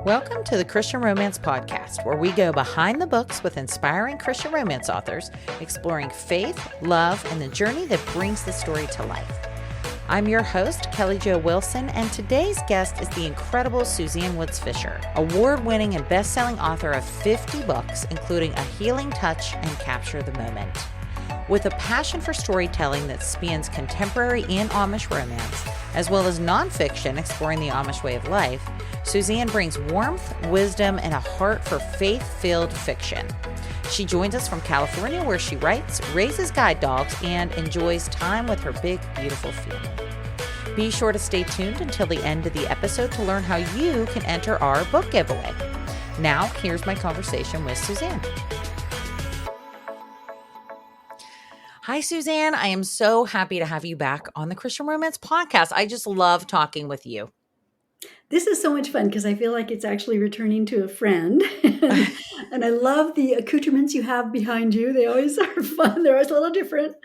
Welcome to the Christian Romance Podcast, where we go behind the books with inspiring Christian romance authors, exploring faith, love, and the journey that brings the story to life. I'm your host, Kelly Jo Wilson, and today's guest is the incredible Suzanne Woods Fisher, award-winning and best-selling author of 50 books, including A Healing Touch and Capture the Moment. With a passion for storytelling that spans contemporary and Amish romance, as well as nonfiction exploring the Amish way of life, Suzanne brings warmth, wisdom, and a heart for faith-filled fiction. She joins us from California, where she writes, raises guide dogs, and enjoys time with her big, beautiful family. Be sure to stay tuned until the end of the episode to learn how you can enter our book giveaway. Now, here's my conversation with Suzanne. Hi, Suzanne. I am so happy to have you back on the Christian Romance Podcast. I just love talking with you. This is so much fun because I feel like it's actually returning to a friend. And I love the accoutrements you have behind you. They always are fun. They're always a little different.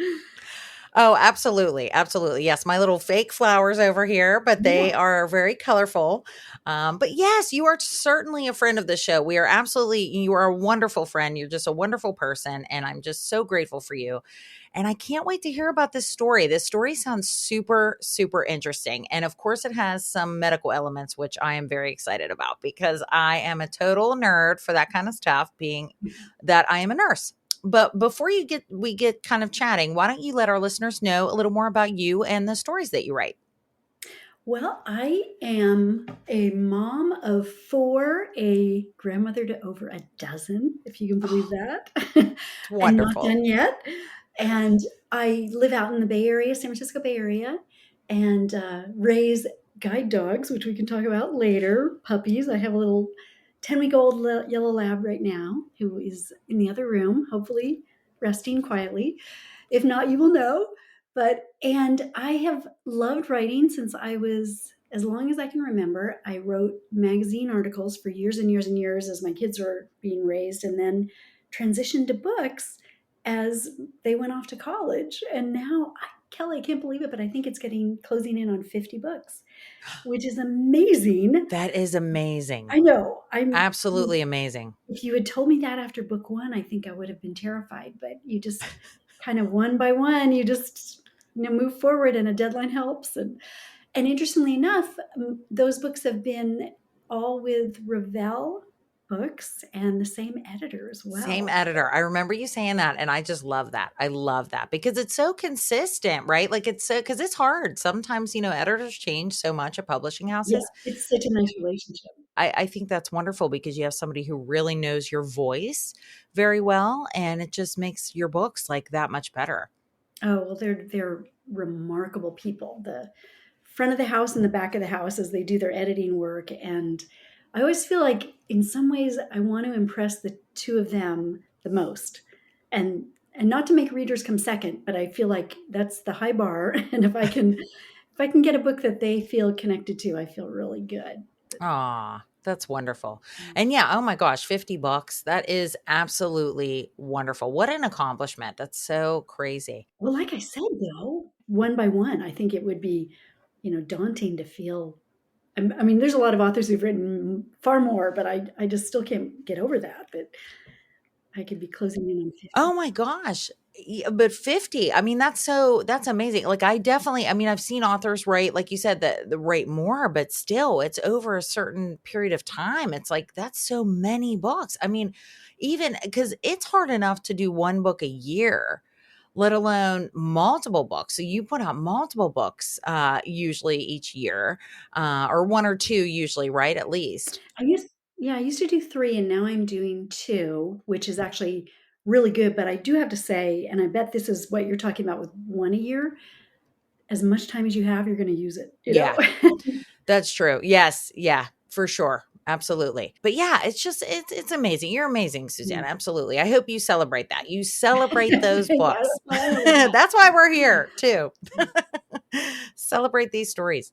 Oh, absolutely. Absolutely. Yes, my little fake flowers over here, but they are very colorful. But yes, you are certainly a friend of the show. You are a wonderful friend. You're just a wonderful person. And I'm just so grateful for you. And I can't wait to hear about this story. This story sounds super, super interesting. And of course, it has some medical elements, which I am very excited about because I am a total nerd for that kind of stuff, being that I am a nurse. But before we get kind of chatting, why don't you let our listeners know a little more about you and the stories that you write? Well, I am a mom of 4, a grandmother to over a dozen, if you can believe that. It's And not wonderful. done yet. And I live out in the Bay Area, San Francisco Bay Area, and raise guide dogs, which we can talk about later, puppies. I have a little 10-week-old yellow lab right now who is in the other room, hopefully resting quietly. If not, you will know. And I have loved writing since I was, as long as I can remember. I wrote magazine articles for years and years and years as my kids were being raised, and then transitioned to books as they went off to college. And now, Kelly, I can't believe it, but I think it's closing in on 50 books, which is amazing. That is amazing. I know. Absolutely amazing. If you had told me that after book 1, I think I would have been terrified. But you just kind of one by one, you just move forward, and a deadline helps. And interestingly enough, those books have been all with Revell Books and the same editor as well. Same editor. I remember you saying that, and I just love that. I love that because it's so consistent, right? Like because it's hard. Sometimes, editors change so much at publishing houses. Yeah, it's such a nice relationship. I think that's wonderful because you have somebody who really knows your voice very well, and it just makes your books like that much better. Oh, well, they're remarkable people. The front of the house and the back of the house as they do their editing work. And I always feel like in some ways I want to impress the two of them the most. And not to make readers come second, but I feel like that's the high bar. And if I can get a book that they feel connected to, I feel really good. Aw, that's wonderful. And yeah, oh my gosh, 50 books. That is absolutely wonderful. What an accomplishment. That's so crazy. Well, like I said, though, one by one, I think it would be, daunting to feel. I mean, there's a lot of authors who've written far more, but I just still can't get over that I could be closing in on 50. Oh my gosh. But 50, I mean, that's amazing. Like I've seen authors write, like you said, the write more, but still it's over a certain period of time. It's like, that's so many books. I mean, even because it's hard enough to do one book a year, let alone multiple books. So you put out multiple books, usually each year, or one or two usually, right? At least. I used to do 3, and now I'm doing 2, which is actually really good. But I do have to say, and I bet this is what you're talking about with 1 a year, as much time as you have, you're going to use it. Yeah, that's true. Yes. Yeah, for sure. Absolutely. But yeah, it's amazing. You're amazing, Suzanne. Absolutely. I hope you celebrate that. You celebrate those books. That's why we're here too. Celebrate these stories.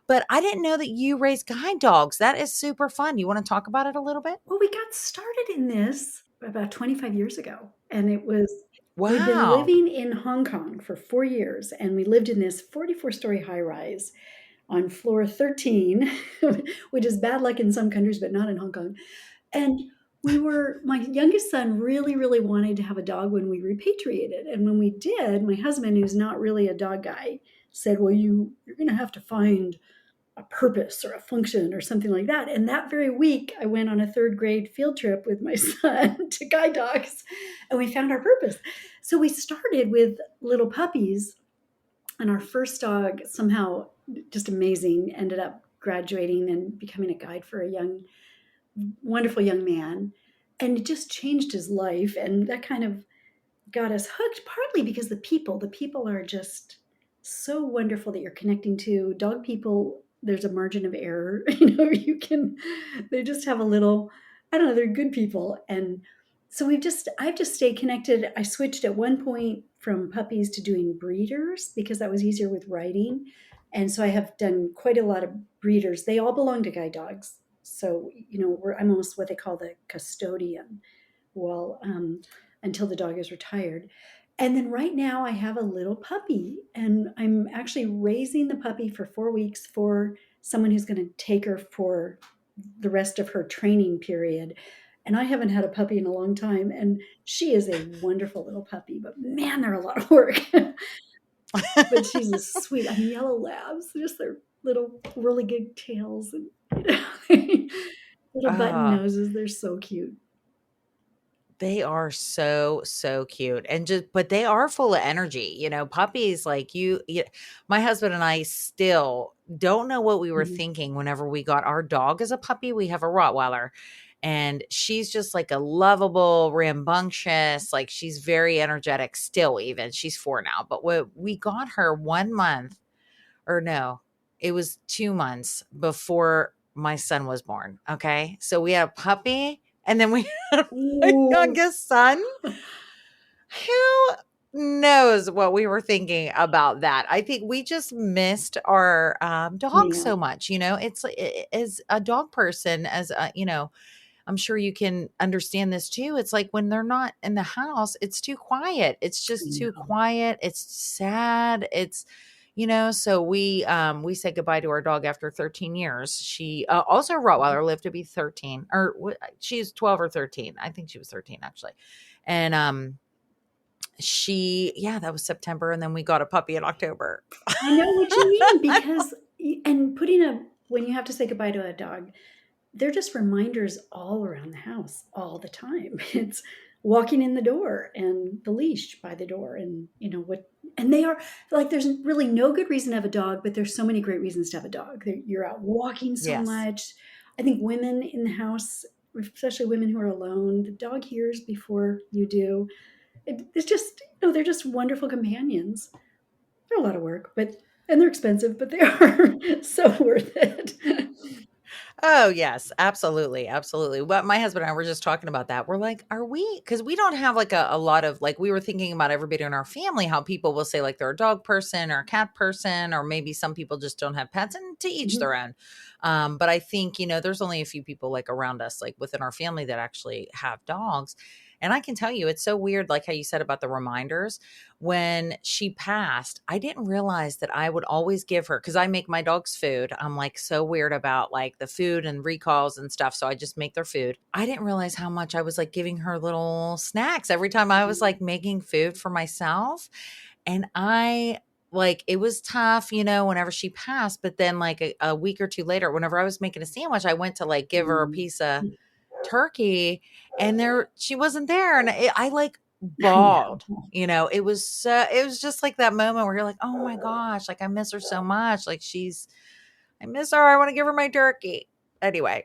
But I didn't know that you raise guide dogs. That is super fun. You want to talk about it a little bit? Well, we got started in this about 25 years ago, and it was, we'd been Wow. living in Hong Kong for 4 years, and we lived in this 44-story high rise on floor 13, which is bad luck in some countries, but not in Hong Kong. And my youngest son really, really wanted to have a dog when we repatriated. And when we did, my husband, who's not really a dog guy, said, well, you're going to have to find a purpose or a function or something like that. And that very week, I went on a third grade field trip with my son to guide dogs, and we found our purpose. So we started with little puppies, and our first dog, somehow just amazing, ended up graduating and becoming a guide for a wonderful young man. And it just changed his life. And that kind of got us hooked, partly because the people are just so wonderful that you're connecting to. Dog people, there's a margin of error. They just have a little, I don't know, they're good people. And so I've just stayed connected. I switched at one point from puppies to doing breeders because that was easier with writing. And so I have done quite a lot of breeders. They all belong to guide dogs. So, I'm almost what they call the custodian. Well, until the dog is retired. And then right now I have a little puppy, and I'm actually raising the puppy for 4 weeks for someone who's going to take her for the rest of her training period. And I haven't had a puppy in a long time, and she is a wonderful little puppy, but man, they're a lot of work. But she's a sweet, yellow labs, just their little really good tails and little button Ah, noses. They're so cute. they are so, so cute and but they are full of energy, puppies like my husband and I still don't know what we were Mhm. thinking whenever we got our dog as a puppy. We have a Rottweiler, and she's just like a lovable, rambunctious, like she's very energetic still, even. She's 4 now, but we got her 1 month, or no, it was 2 months before my son was born, okay? So we had a puppy, and then we had my Ooh. youngest son. Who knows what we were thinking about that? I think we just missed our, dog Yeah. so much, It's as a dog person, I'm sure you can understand this too. It's like when they're not in the house, it's too quiet. It's I just too know. quiet. It's sad. So we said goodbye to our dog after 13 years. She also a Rottweiler, lived to be 13, or she's 12 or 13. I think she was 13 actually. And that was September, and then we got a puppy in October. I know what you mean because and when you have to say goodbye to a dog, they're just reminders all around the house all the time. It's walking in the door and the leash by the door, and what, and they are like, there's really no good reason to have a dog, but there's so many great reasons to have a dog. You're out walking so Yes. much. I think women in the house, especially women who are alone, the dog hears before you do. It's just, they're just wonderful companions. They're a lot of work, and they're expensive, but they are so worth it. Oh, yes, absolutely, absolutely. But my husband and I were just talking about that. We're like, are we? Because we don't have like a lot of, like, we were thinking about everybody in our family, how people will say like they're a dog person or a cat person, or maybe some people just don't have pets, and to each Mhm. their own. But I think, there's only a few people like around us, like within our family, that actually have dogs. And I can tell you, it's so weird, like how you said about the reminders. When she passed, I didn't realize that I would always give her, because I make my dogs food. I'm like so weird about like the food and recalls and stuff. So I just make their food. I didn't realize how much I was like giving her little snacks every time I was like making food for myself. And it was tough, whenever she passed. But then, like a week or two later, whenever I was making a sandwich, I went to like give her a Mm. piece of turkey, and she wasn't there, and I like I know. bawled. It was just like that moment where you're like, oh my gosh, like I miss her so much. Like I miss her. I want to give her my turkey. Anyway,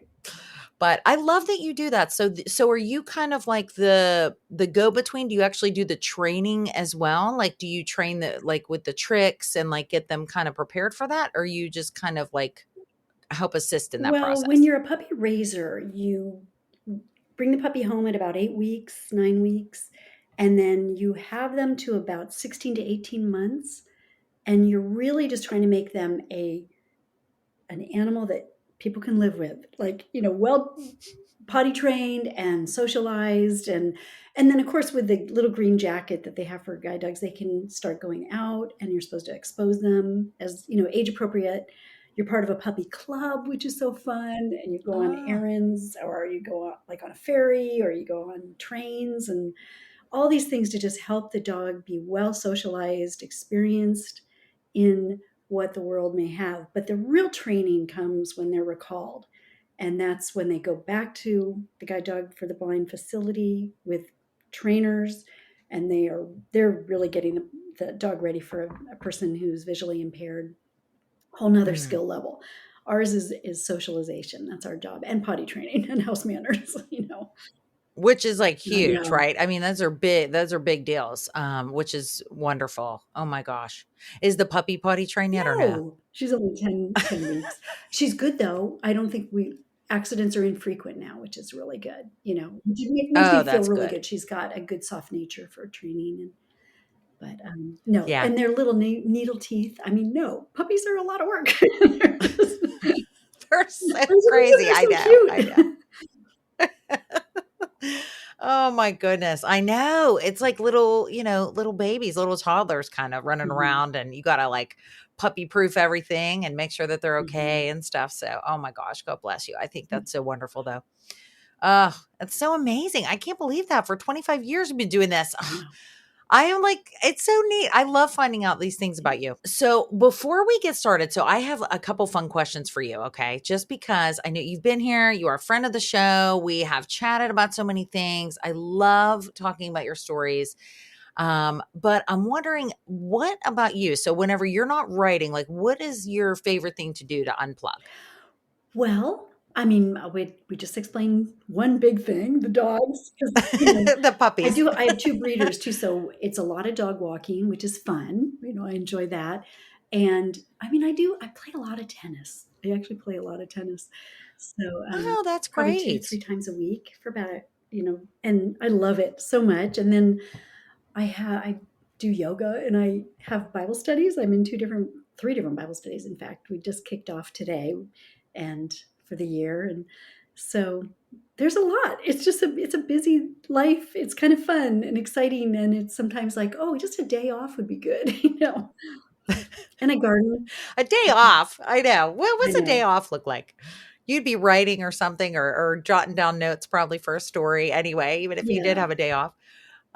but I love that you do that. So are you kind of like the go between? Do you actually do the training as well? Like, do you train like with the tricks and like get them kind of prepared for that, or you just kind of like help assist in that Well, when process? you're a puppy raiser, you bring the puppy home at about 8 weeks, 9 weeks, and then you have them to about 16 to 18 months. And you're really just trying to make them an animal that people can live with, like, well potty trained and socialized. And then of course with the little green jacket that they have for guide dogs, they can start going out, and you're supposed to expose them as age appropriate. you're part of a puppy club, which is so fun, and you go on Oh. errands, or you go like on a ferry, or you go on trains, and all these things to just help the dog be well socialized, experienced in what the world may have. But the real training comes when they're recalled. And that's when they go back to the guide dog for the blind facility with trainers, and they're really getting the dog ready for a person who's visually impaired, whole nother Mm. skill level. Ours is socialization. That's our job, and potty training and house manners, Which is like I huge, know. right? I mean, those are big deals, which is wonderful. Oh my gosh. Is the puppy potty trained yet or no? No, she's only 10 weeks. She's good though. I don't think we accidents are infrequent now, which is really good. It makes Oh, me feel that's really good. good. She's got a good soft nature for training, but no, Yeah. and their little needle teeth. I mean, no, puppies are a lot of work. They're so For some reason, crazy. they're I so know. I cute. know. Oh my goodness. I know. It's like little babies, little toddlers kind of running Mhm, around, and you got to like puppy proof everything and make sure that they're mhm. okay and stuff. So, oh my gosh, God bless you. I think Yeah, that's so wonderful though. Oh, that's so amazing. I can't believe that for 25 years we've been doing this. I Ugh, know. I am like, it's so neat. I love finding out these things about you. So, before we get started, so I have a couple fun questions for you, okay? Just because I know you've been here, you are a friend of the show. We have chatted about so many things. I love talking about your stories. But I'm wondering, what about you? So, whenever you're not writing, like, what is your favorite thing to do to unplug? Well, I mean, we just explained one big thing, the dogs, because The puppies. I have 2 breeders too, so it's a lot of dog walking, which is fun. I enjoy that. And I mean, I play a lot of tennis. I actually play a lot of tennis. So, Oh, that's probably 2 to 3 great. times a week for about, and I love it so much. And then I do yoga, and I have Bible studies. I'm in 3 different Bible studies. In fact, we just kicked off today, and for the year, and so there's a lot. It's a busy life. It's kind of fun and exciting, and it's sometimes like, oh, just a day off would be good, And I garden. A day off. I know. I What's a day know. off look like? You'd be writing or something, or jotting down notes probably for a story anyway, even if you did Yeah. have a day off.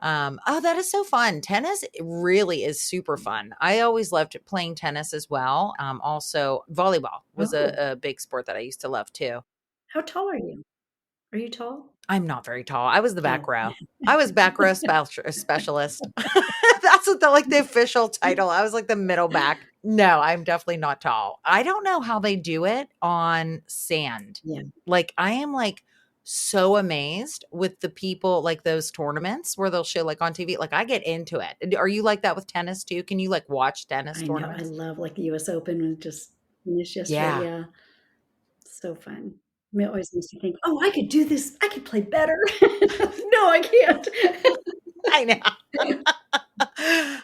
Oh, that is so fun. Tennis really is super fun. I always loved playing tennis as well. Also, volleyball was a, Oh, a big sport that I used to love too. how tall are you? Are you tall? I'm not very tall. I was the back Oh. row. I was back row specialist. That's what the official title. I was like the middle back. No, I'm definitely not tall. I don't know how they do it on sand. Yeah, Like I am like so amazed with the people like those tournaments where they'll show like on TV. Like I get into it. Are you like that with tennis too? Can you like watch tennis I know. I tournaments? love, like, the US Open was just finished yesterday. Yeah, Yeah. So fun. I always used to think, "Oh, I could do this. I could play better." No, I can't. I know.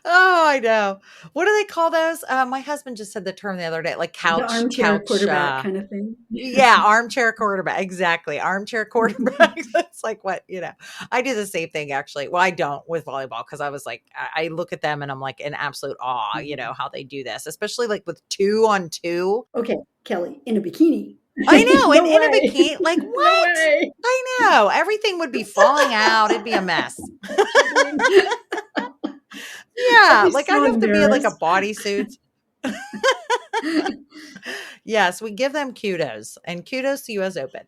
Oh, I know. What do they call those? My husband just said the term the other day, like The armchair couch. quarterback kind of thing. Yeah, armchair quarterback. Exactly. Armchair quarterback. That's like what. I do the same thing actually. Well, I don't with volleyball because I was like, I look at them and I'm like in absolute awe, Mhm. how they do this, especially like with 2-on-2. Okay, Kelly, in a bikini. I know. And No in a way. bikini, like No what? way. I know. Everything would be falling out. It'd be a mess. Kidding. I'd Yeah. be Like I'd so have to be in like a embarrassed. bodysuit. Yes, we give them kudos and kudos to US Open.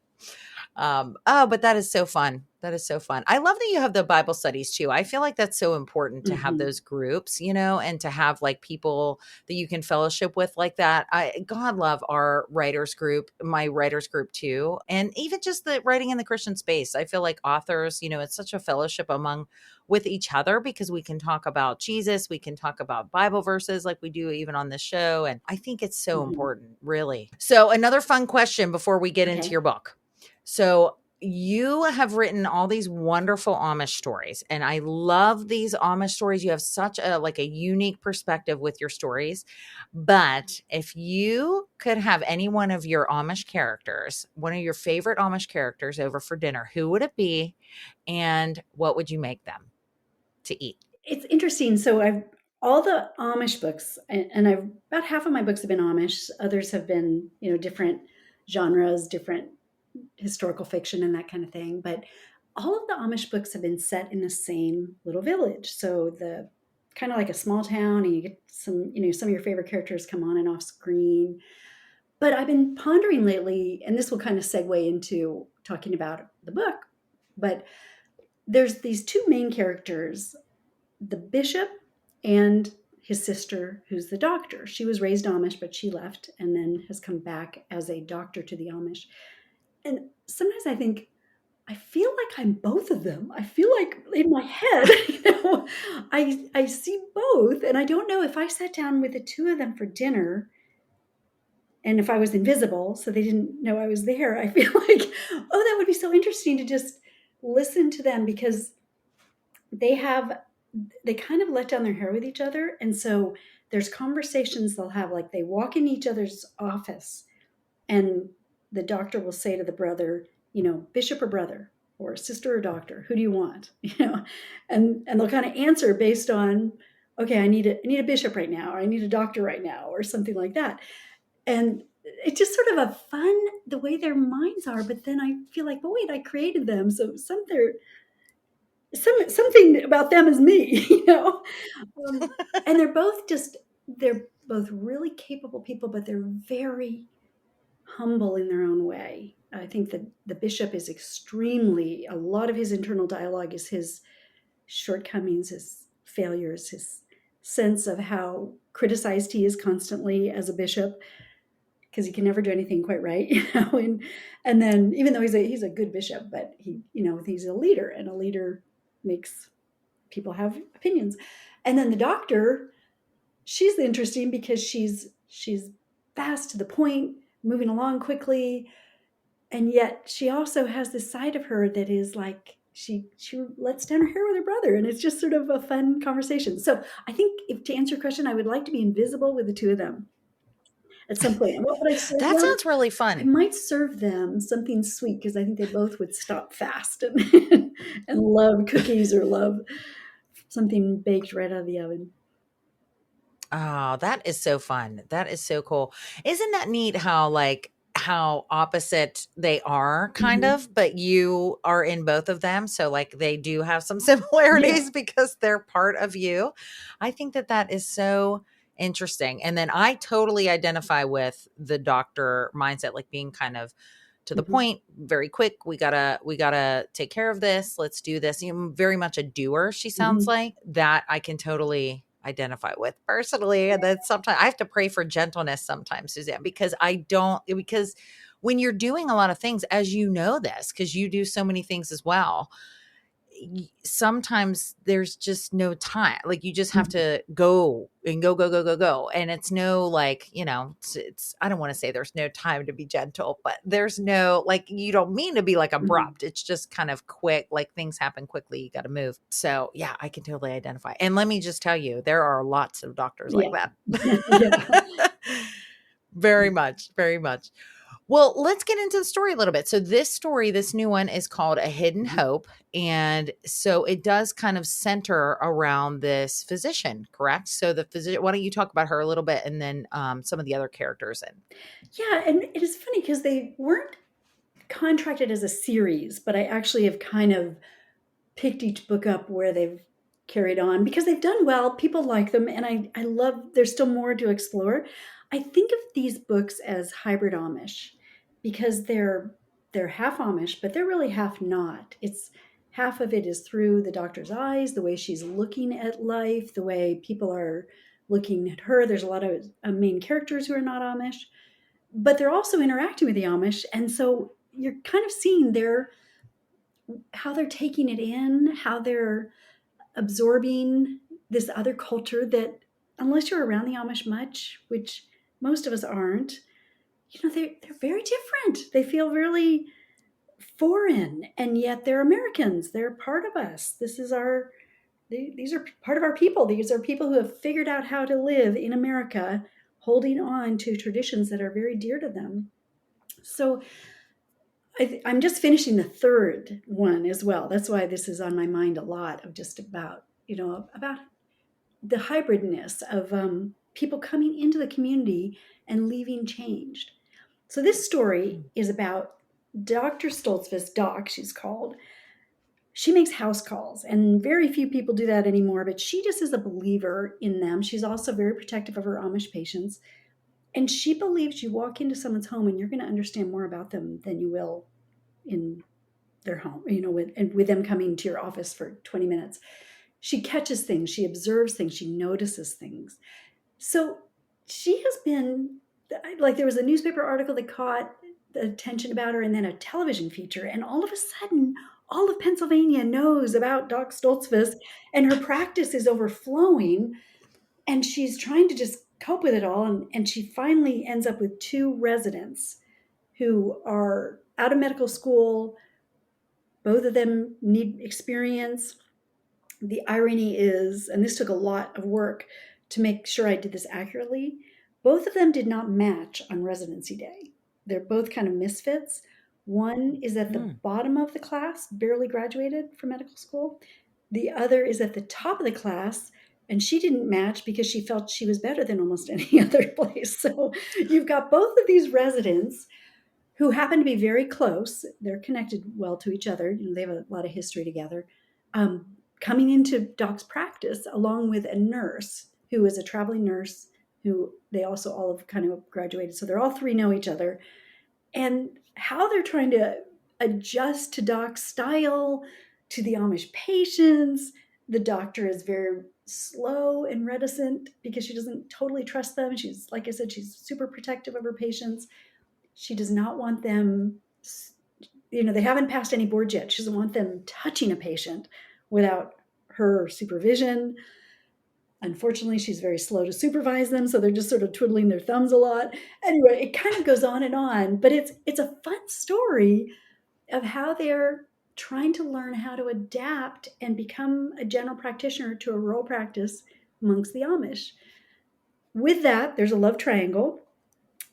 Oh, but that is so fun. That is so fun. I love that you have the Bible studies too. I feel like that's so important to have Mhm, those groups, and to have like people that you can fellowship with like that. God love our writers group, my writers group too. And even just the writing in the Christian space. I feel like authors, it's such a fellowship among with each other because we can talk about Jesus, we can talk about Bible verses like we do even on this show. And I think it's so mhm. important, really. So, another fun question before we get into Okay. your book. So, you have written all these wonderful Amish stories, and I love these Amish stories. You have such a unique perspective with your stories. But if you could have any one of your Amish characters, one of your favorite Amish characters over for dinner, who would it be and what would you make them to eat? It's interesting. So all the Amish books, and I've about half of my books have been Amish. Others have been, different genres, different historical fiction and that kind of thing. But all of the Amish books have been set in the same little village. So the kind of like a small town, and you get some of your favorite characters come on and off screen. But I've been pondering lately, and this will kind of segue into talking about the book, but there's these two main characters, the bishop and his sister, who's the doctor. She was raised Amish, but she left and then has come back as a doctor to the Amish. And sometimes I think, I feel like I'm both of them. I feel like in my head, I see both. And I don't know if I sat down with the two of them for dinner and if I was invisible, so they didn't know I was there, I feel like, oh, that would be so interesting to just listen to them, because they kind of let down their hair with each other. And so there's conversations they'll have, like they walk in each other's office and the doctor will say to the brother, bishop or brother, or sister or doctor, who do you want? And they'll kind of answer based on, okay, I need a bishop right now, or I need a doctor right now, or something like that. And it's just sort of a fun, the way their minds are. But then I feel like, but wait, I created them. So something about them is me, and they're both really capable people, but they're very humble in their own way. I think that the bishop is a lot of his internal dialogue is his shortcomings, his failures, his sense of how criticized he is constantly as a bishop, because he can never do anything quite right, and then even though he's a good bishop, but he's a leader, and a leader makes people have opinions. And then the doctor, she's interesting because she's fast to the point, moving along quickly, and yet she also has this side of her that is like she lets down her hair with her brother, and it's just sort of a fun conversation. So I think, if to answer your question, I would like to be invisible with the two of them at some point. And what would I serve That them? sounds really I fun. might serve them something sweet, because I think they both would stop fast and and love cookies, or love something baked right out of the oven. Oh, that is so fun. That is so cool. Isn't that neat how opposite they are kind Mhm. of, but you are in both of them. So like they do have some Yeah. similarities because they're part of you. I think that that is so interesting. And then I totally identify with the doctor mindset, like being kind of to the Mhm. point, very quick. We gotta take care of this. Let's do this. Very much a doer, she sounds Mhm. like. That I can totally identify with personally. And then sometimes I have to pray for gentleness sometimes, Suzanne, because when you're doing a lot of things, as you know this, because you do so many things as well, sometimes there's just no time. Like you just have Mhm. to go and go, go, go, go, go. And it's no like, I don't want to say there's no time to be gentle, but there's no, like, you don't mean to be like Mhm. abrupt. It's just kind of quick, like things happen quickly. You got to move. So yeah, I can totally identify. And let me just tell you, there are lots of doctors like Yeah. that. Yeah. Very much, very much. Well, let's get into the story a little bit. So this story, this new one is called A Hidden Mhm. Hope. And so it does kind of center around this physician, correct? So the physician, why don't you talk about her a little bit and then some of the other characters in. Yeah, and it is funny because they weren't contracted as a series, but I actually have kind of picked each book up where they've carried on, because they've done well. People like them, and I love, there's still more to explore. I think of these books as hybrid Amish, because they're half Amish, but they're really half not. It's half of it is through the doctor's eyes, the way she's looking at life, the way people are looking at her. There's a lot of main characters who are not Amish, but they're also interacting with the Amish, and so you're kind of seeing how they're taking it in, how they're absorbing this other culture that, unless you're around the Amish much, which most of us aren't, they're very different. They feel really foreign, and yet they're Americans. They're part of us. These are part of our people. These are people who have figured out how to live in America, holding on to traditions that are very dear to them. So I'm just finishing the third one as well. That's why this is on my mind a lot, of just about the hybridness of people coming into the community and leaving changed. So this story is about Dr. Stoltzfus, Doc, she's called. She makes house calls, and very few people do that anymore, but she just is a believer in them. She's also very protective of her Amish patients. And she believes you walk into someone's home and you're going to understand more about them than you will in their home, with them coming to your office for 20 minutes. She catches things, she observes things, she notices things. So she has been, like, there was a newspaper article that caught the attention about her, and then a television feature, and all of a sudden all of Pennsylvania knows about Doc Stoltzfus, and her practice is overflowing, and she's trying to just cope with it all, and she finally ends up with 2 residents who are out of medical school. Both of them need experience. The irony is, and this took a lot of work to make sure I did this accurately, both of them did not match on residency day. They're both kind of misfits. One is at the bottom of the class, barely graduated from medical school. The other is at the top of the class, and she didn't match because she felt she was better than almost any other place. So you've got both of these residents who happen to be very close. They're connected well to each other. They have a lot of history together. Coming into Doc's practice along with a nurse who is a traveling nurse who they also all have kind of graduated. So they're all 3 know each other. And how they're trying to adjust to Doc's style, to the Amish patients. The doctor is very slow and reticent because she doesn't totally trust them. She's, like I said, she's super protective of her patients. She does not want them, they haven't passed any boards yet. She doesn't want them touching a patient without her supervision. Unfortunately, she's very slow to supervise them, so they're just sort of twiddling their thumbs a lot. Anyway, it kind of goes on and on, but it's a fun story of how they're trying to learn how to adapt and become a general practitioner to a rural practice amongst the Amish. With that, there's a love triangle.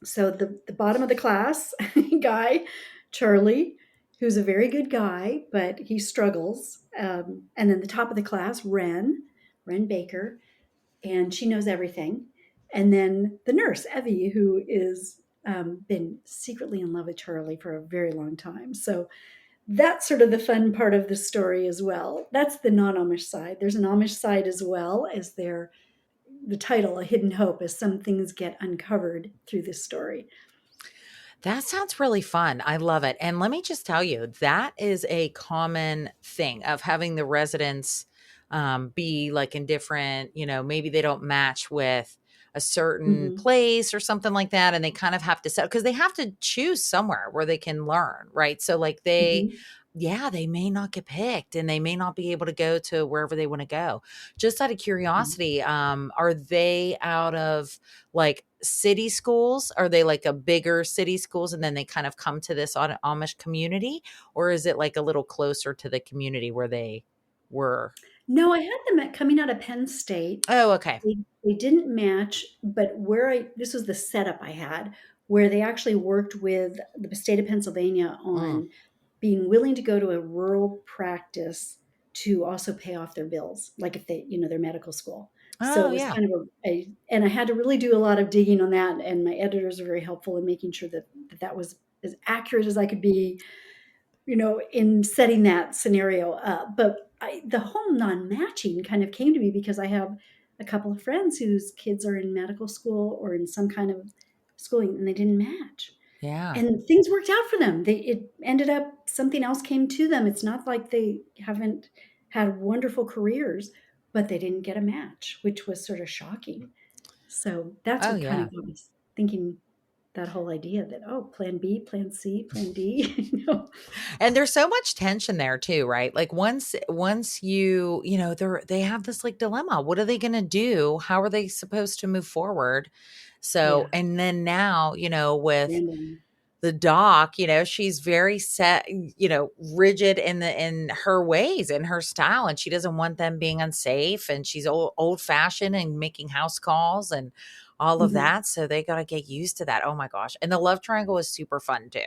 So the bottom of the class guy, Charlie, who's a very good guy, but he struggles. And then the top of the class, Ren Baker, and she knows everything. And then the nurse, Evie, who is been secretly in love with Charlie for a very long time. So that's sort of the fun part of the story as well. That's the non-Amish side. There's an Amish side as well, as the title, A Hidden Hope, as some things get uncovered through this story. That sounds really fun. I love it. And let me just tell you, that is a common thing of having the residents be like in different, maybe they don't match with a certain Mm-hmm. place or something like that. And they kind of have to set, because they have to choose somewhere where they can learn, right? So like Mm-hmm. they may not get picked and they may not be able to go to wherever they want to go. Just out of curiosity, are they out of like city schools? Are they like a bigger city schools and then they kind of come to this Amish community? Or is it like a little closer to the community where they were? No, I had them coming out of Penn State. Oh, okay. They didn't match, but this was the setup I had, where they actually worked with the state of Pennsylvania Mm. on being willing to go to a rural practice to also pay off their bills, like if they, their medical school. So Oh, it was yeah. kind of and I had to really do a lot of digging on that. And my editors were very helpful in making sure that was as accurate as I could be, in setting that scenario up. But the whole non-matching kind of came to me because I have a couple of friends whose kids are in medical school or in some kind of schooling, and they didn't match. Yeah. And things worked out for them. It ended up, something else came to them. It's not like they haven't had wonderful careers, but they didn't get a match, which was sort of shocking. So that's Oh, what kind yeah. of got me thinking, that whole idea that, oh, plan B, plan C, plan D. And there's so much tension there too, right? Like once they have this like dilemma. What are they going to do? How are they supposed to move forward? So, Yeah. and then now, with Random. the doc, she's very set, rigid in her ways, in her style, and she doesn't want them being unsafe, and she's old fashioned and making house calls and all of Mhm. that. So they got to get used to that. Oh my gosh. And the love triangle is super fun too.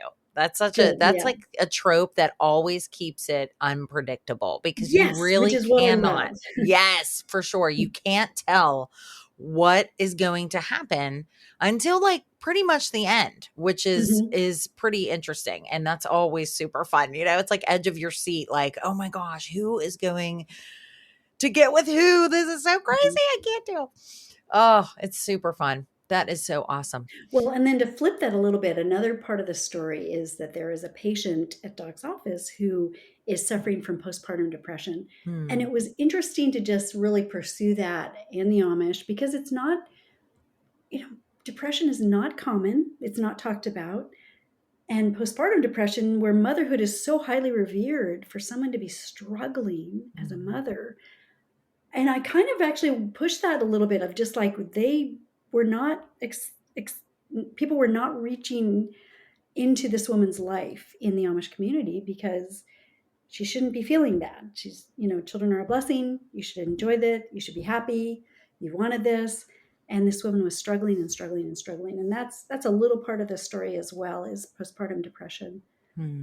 Good, that's yeah. like a trope that always keeps it unpredictable because you Yes, which really is what I cannot. love. Yes, for sure. You can't tell what is going to happen until like pretty much the end, which Mhm, is pretty interesting. And that's always super fun. You know, it's like edge of your seat, like, oh my gosh, who is going to get with who? This is so mhm. crazy. I can't do. Oh, it's super fun. That is so awesome. Well, and then to flip that a little bit, another part of the story is that there is a patient at Doc's office who is suffering from postpartum depression. And Hmm. it was interesting to just really pursue that in the Amish because it's not, you know, depression is not common, it's not talked about. And postpartum depression, where motherhood is so highly revered, for someone to be struggling as a Hmm. mother. And I kind of actually pushed that a little bit of just like they were not, people were not reaching into this woman's life in the Amish community because she shouldn't be feeling bad. She's, you know, children are a blessing. You should enjoy that. You should be happy. You wanted this. And this woman was struggling and struggling and struggling. And that's a little part of the story as well, is postpartum depression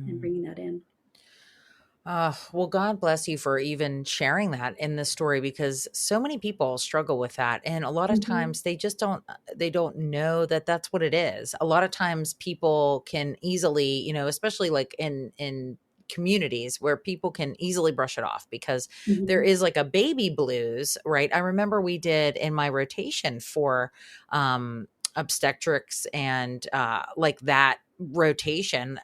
and Hmm. bringing that in. Well, God bless you for even sharing that in the story because so many people struggle with that. And a lot of Mm-hmm. times they just they don't know that that's what it is. A lot of times people can easily, you know, especially like in communities where people can easily brush it off because there Mm-hmm. is like a baby blues, right? I remember we did in my rotation for obstetrics and like that rotation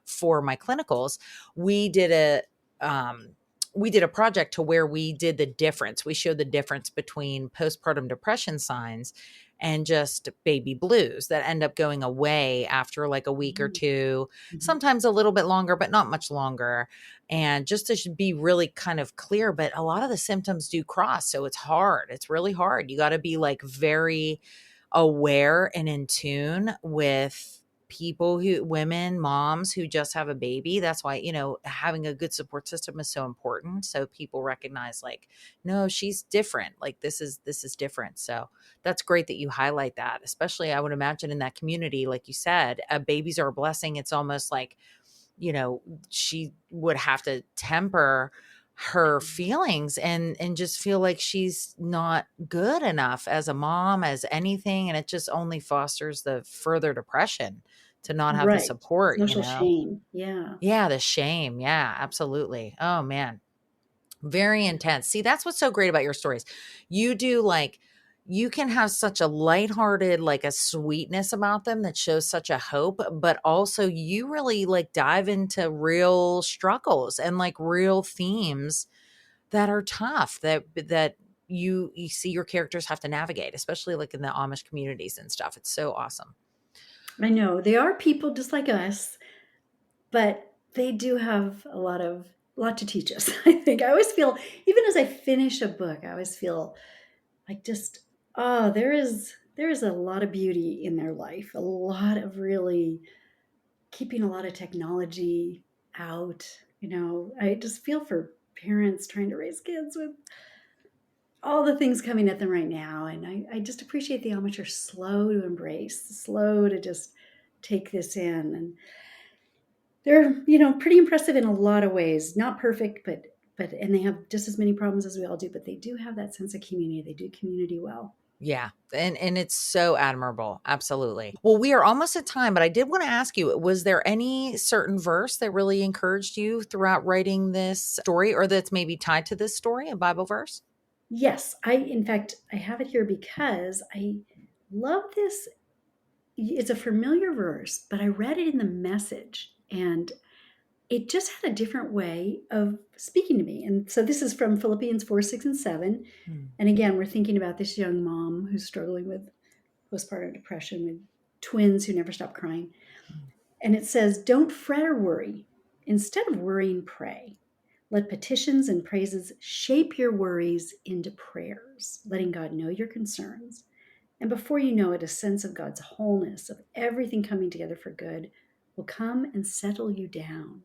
for my clinicals we did a um, we did a project to where we did the difference. We showed the difference between postpartum depression signs and just baby blues that end up going away after like a week or two, Mm-hmm. sometimes a little bit longer, but not much longer. And just to be really kind of clear, but a lot of the symptoms do cross. So it's hard. It's really hard. You got to be like very aware and in tune with people who women moms who just have a baby. That's why, you know, having a good support system is so important, so people recognize like, no, she's different, like this is different. So that's great that you highlight that, especially I would imagine in that community. Like you said, babies are a blessing. It's almost like, you know, she would have to temper her feelings and just feel like she's not good enough as a mom, as anything, and it just only fosters the further depression to not have the Right. support, you Social know. shame. Yeah. Yeah, the shame. Yeah, absolutely. Oh man, very Yeah. intense. See, that's what's so great about your stories. You do like you can have such a lighthearted, like a sweetness about them that shows such a hope, but also you really like dive into real struggles and like real themes that are tough that you see your characters have to navigate, especially like in the Amish communities and stuff. It's so awesome. I know they are people just like us, but they do have a lot to teach us. I think I always feel, even as I finish a book, I always feel like just, oh, there is a lot of beauty in their life, a lot of really keeping a lot of technology out. You know, I just feel for parents trying to raise kids with all the things coming at them right now. And I just appreciate the Amish are slow to embrace, slow to just take this in. And they're, you know, pretty impressive in a lot of ways. Not perfect, but and they have just as many problems as we all do, but they do have that sense of community. They do community well. Yeah. And it's so admirable. Absolutely. Well, we are almost at time, but I did want to ask you, was there any certain verse that really encouraged you throughout writing this story or that's maybe tied to this story, a Bible verse? Yes, I in fact I have it here because I love this. It's a familiar verse, but I read it in the Message and it just had a different way of speaking to me. And so this is from Philippians 4, 6, and 7. Hmm. And again, we're thinking about this young mom who's struggling with postpartum depression with twins who never stop crying. And it says, don't fret or worry. Instead of worrying, pray. Let petitions and praises shape your worries into prayers, letting God know your concerns. And before you know it, a sense of God's wholeness, of everything coming together for good, will come and settle you down.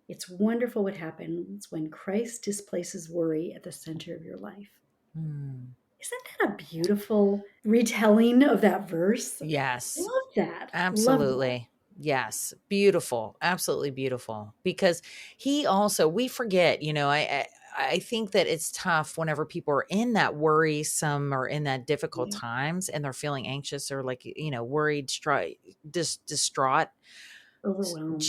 It's wonderful what happens when Christ displaces worry at the center of your life. Hmm. Isn't that a beautiful retelling of that verse? Yes, Love that. Love that. absolutely. Yes. Beautiful. Absolutely beautiful. Because he also, we forget, I think that it's tough whenever people are in that worrisome or in that difficult Yeah. times and they're feeling anxious or like, worried, distraught. Overwhelmed.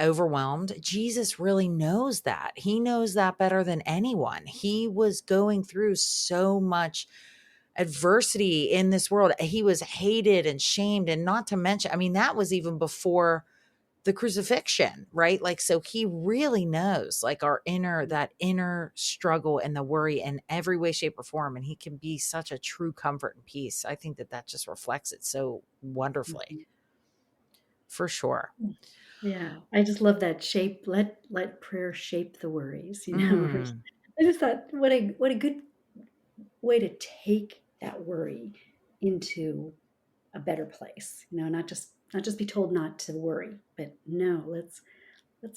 Overwhelmed. Jesus really knows that. He knows that better than anyone. He was going through so much adversity in this world. He was hated and shamed, and not to mention, I mean, that was even before the crucifixion, right? Like, so he really knows like that inner struggle and the worry in every way, shape, or form. And he can be such a true comfort and peace. I think that just reflects it so wonderfully, Mhm. for sure. Yeah, I just love that shape. Let prayer shape the worries. Mm. I just thought what a good way to take that worry into a better place. Not just be told not to worry, but no, let's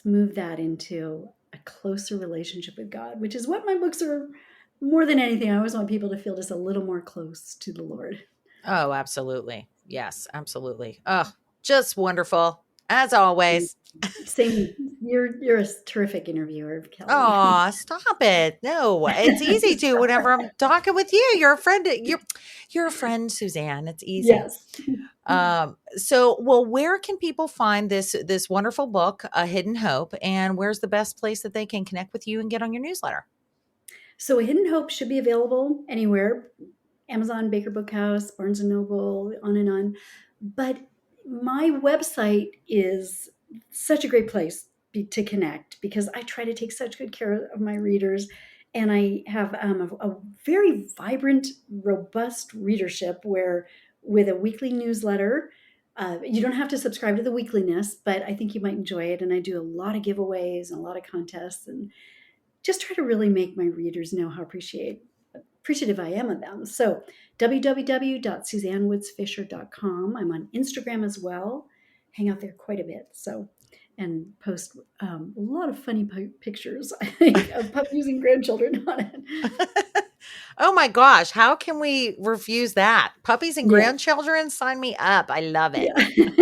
move that into a closer relationship with God, which is what my books are more than anything. I always want people to feel just a little more close to the Lord. Oh, absolutely. Yes, absolutely. Oh, just wonderful as always. Same, you're a terrific interviewer, Kelly. Oh, stop it. No, it's easy to whenever I'm talking with you. You're a friend. You're a friend, Suzanne. It's easy. Yes. Well, where can people find this wonderful book, A Hidden Hope, and where's the best place that they can connect with you and get on your newsletter? So A Hidden Hope should be available anywhere. Amazon, Baker Bookhouse, Barnes and Noble, on and on. But my website is such a great place to connect because I try to take such good care of my readers. And I have a very vibrant, robust readership where, with a weekly newsletter, you don't have to subscribe to the weekliness, but I think you might enjoy it. And I do a lot of giveaways and a lot of contests and just try to really make my readers know how appreciative I am of them. So www.suzannewoodsfisher.com. I'm on Instagram as well. Hang out there quite a bit. So, and post a lot of funny pictures, I think, of puppies and grandchildren on it. Oh my gosh, how can we refuse that? Puppies and Yeah, grandchildren, sign me up. I love it. yeah.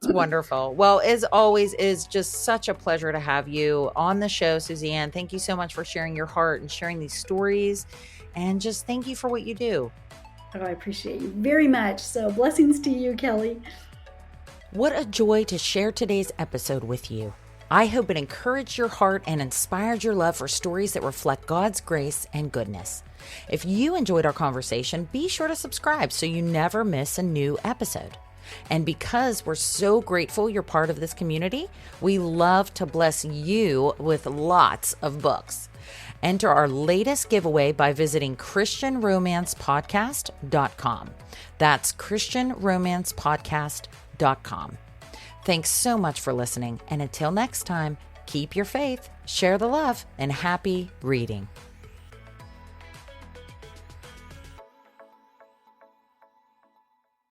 It's wonderful. Well, as always, it is just such a pleasure to have you on the show, Suzanne. Thank you so much for sharing your heart and sharing these stories. And just thank you for what you do. Oh, I appreciate you very much. So blessings to you, Kelly. What a joy to share today's episode with you. I hope it encouraged your heart and inspired your love for stories that reflect God's grace and goodness. If you enjoyed our conversation, be sure to subscribe so you never miss a new episode. And because we're so grateful you're part of this community, we love to bless you with lots of books. Enter our latest giveaway by visiting ChristianRomancePodcast.com. That's ChristianRomancePodcast.com. Thanks so much for listening. And until next time, keep your faith, share the love, and happy reading.